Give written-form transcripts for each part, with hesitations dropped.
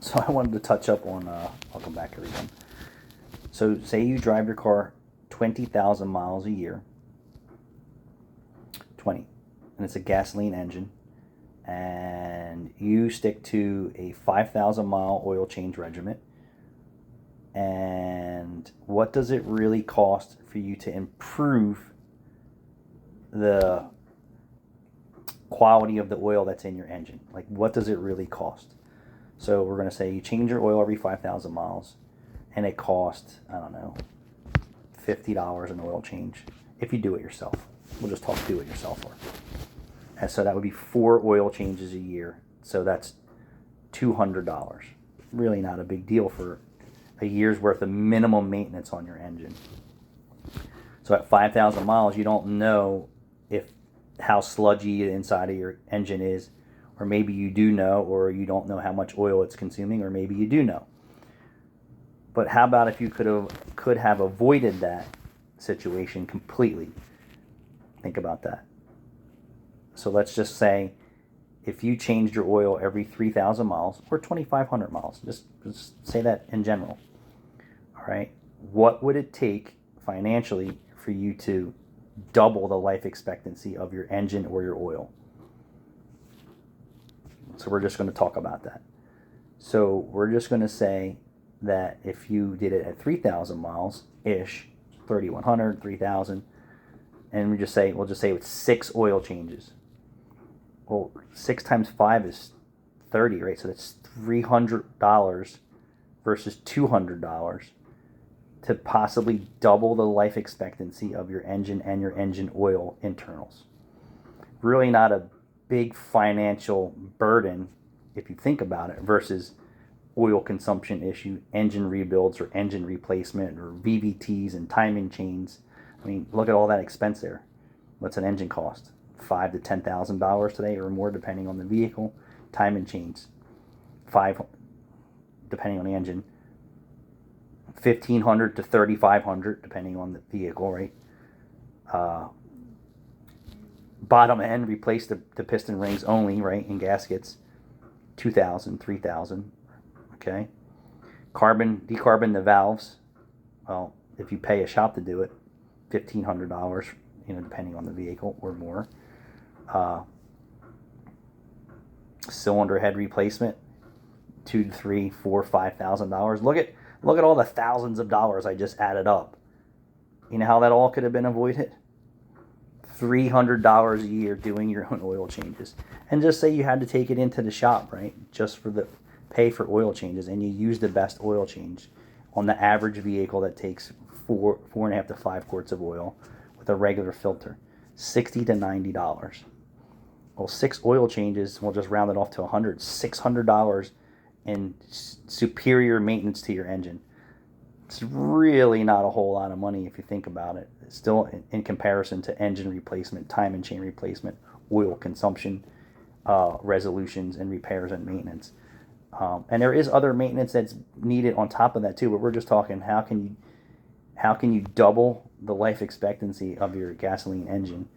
So I wanted to touch up on, I'll come back everyone. So say you drive your car 20,000 miles a year, 20, and it's a gasoline engine, and you stick to a 5,000 mile oil change regimen. And what does it really cost for you to improve the quality of the oil that's in your engine? Like, what does it really cost? So we're going to say you change your oil every 5,000 miles, and it costs, I don't know, $50 an oil change if you do it yourself. We'll just talk do it yourself for. And so that would be 4 oil changes a year. So that's $200. Really not a big deal for a year's worth of minimum maintenance on your engine. So at 5,000 miles, you don't know if how sludgy the inside of your engine is, or maybe you do know, or you don't know how much oil it's consuming, or maybe you do know. But how about if you could have avoided that situation completely? Think about that. So let's just say if you changed your oil every 3,000 miles or 2,500 miles, just say that in general. All right, what would it take financially for you to double the life expectancy of your engine or your oil? So we're just going to talk about that. So we're just going to say that if you did it at 3,000 miles ish, 3,100, 3,000, and we'll just say it's 6 oil changes. Well, 6 times 5 is 30, right? So that's $300 versus $200 to possibly double the life expectancy of your engine and your engine oil internals. Really not a big financial burden if you think about it, versus oil consumption issue, engine rebuilds or engine replacement or VVTs and timing chains. I mean, look at all that expense there. What's an engine cost? $5,000 to $10,000 today or more, depending on the vehicle. Timing chains, depending on the engine. 1,500 to 3,500 depending on the vehicle, right? Bottom end, replace the piston rings only, right, and gaskets, 2,000, 3,000. Okay. Decarbon the valves. Well, if you pay a shop to do it, $1,500, depending on the vehicle or more. Cylinder head replacement, $2,000 to $3,000, $4,000, $5,000. Look at all the thousands of dollars I just added up. You know how that all could have been avoided? $300 a year doing your own oil changes. And just say you had to take it into the shop, right? Just for the pay for oil changes, and you use the best oil change on the average vehicle that takes 4.5 to 5 quarts of oil with a regular filter, $60 to $90. Well, 6 oil changes, we'll just round it off to $600 in superior maintenance to your engine. It's really not a whole lot of money if you think about it. It's still in comparison to engine replacement, time and chain replacement, oil consumption, resolutions and repairs and maintenance. And there is other maintenance that's needed on top of that too, but we're just talking how can you double the life expectancy of your gasoline engine,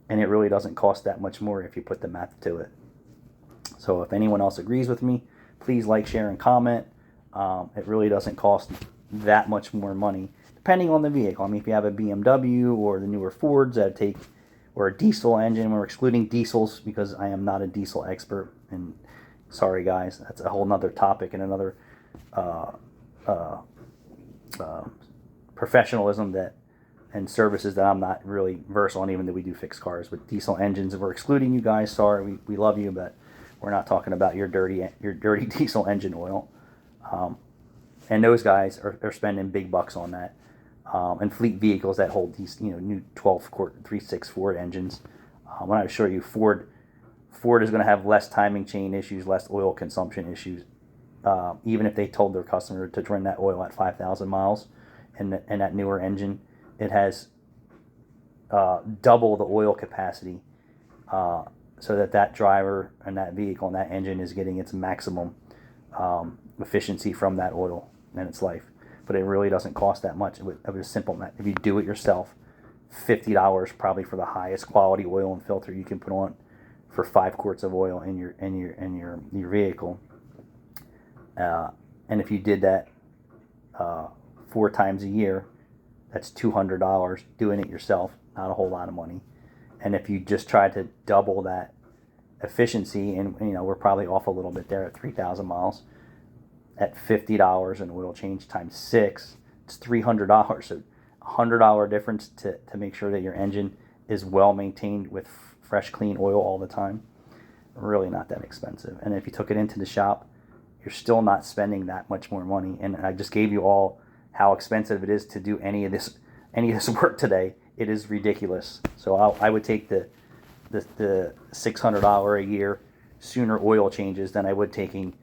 and it really doesn't cost that much more if you put the math to it. So if anyone else agrees with me, please like, share, and comment. It really doesn't cost that much more money, depending on the vehicle. I mean, if you have a BMW or the newer Fords that take, or a diesel engine, we're excluding diesels because I am not a diesel expert, and sorry guys, that's a whole nother topic and another professionalism and services that I'm not really versed on, even though we do fix cars. With diesel engines, we're excluding you guys. Sorry, we love you, but we're not talking about your dirty diesel engine oil. And those guys are spending big bucks on that. And fleet vehicles that hold these, new 12-quart 3.6 Ford engines. When I assure you, Ford is going to have less timing chain issues, less oil consumption issues, even if they told their customer to run that oil at 5,000 miles, and that newer engine, it has double the oil capacity, so that driver and that vehicle and that engine is getting its maximum efficiency from that oil and its life. But it really doesn't cost that much. It was simple. If you do it yourself, $50 probably for the highest quality oil and filter you can put on for 5 quarts of oil in your vehicle. And if you did that 4 times a year, that's $200 doing it yourself. Not a whole lot of money. And if you just try to double that efficiency, and we're probably off a little bit there at 3,000 miles, at $50 an oil change times 6, it's $300. So $100 difference to make sure that your engine is well maintained with fresh, clean oil all the time. Really not that expensive. And if you took it into the shop, you're still not spending that much more money. And I just gave you all how expensive it is to do any of this work today. It is ridiculous. So I would take the $600 a year sooner oil changes than I would taking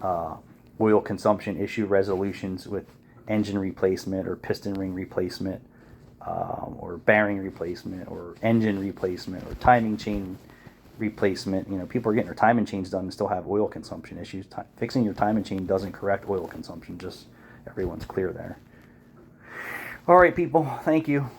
oil consumption issue resolutions with engine replacement or piston ring replacement, or bearing replacement or engine replacement or timing chain replacement. People are getting their timing chains done and still have oil consumption issues. Fixing your timing chain doesn't correct oil consumption, just everyone's clear there. All right, people, thank you.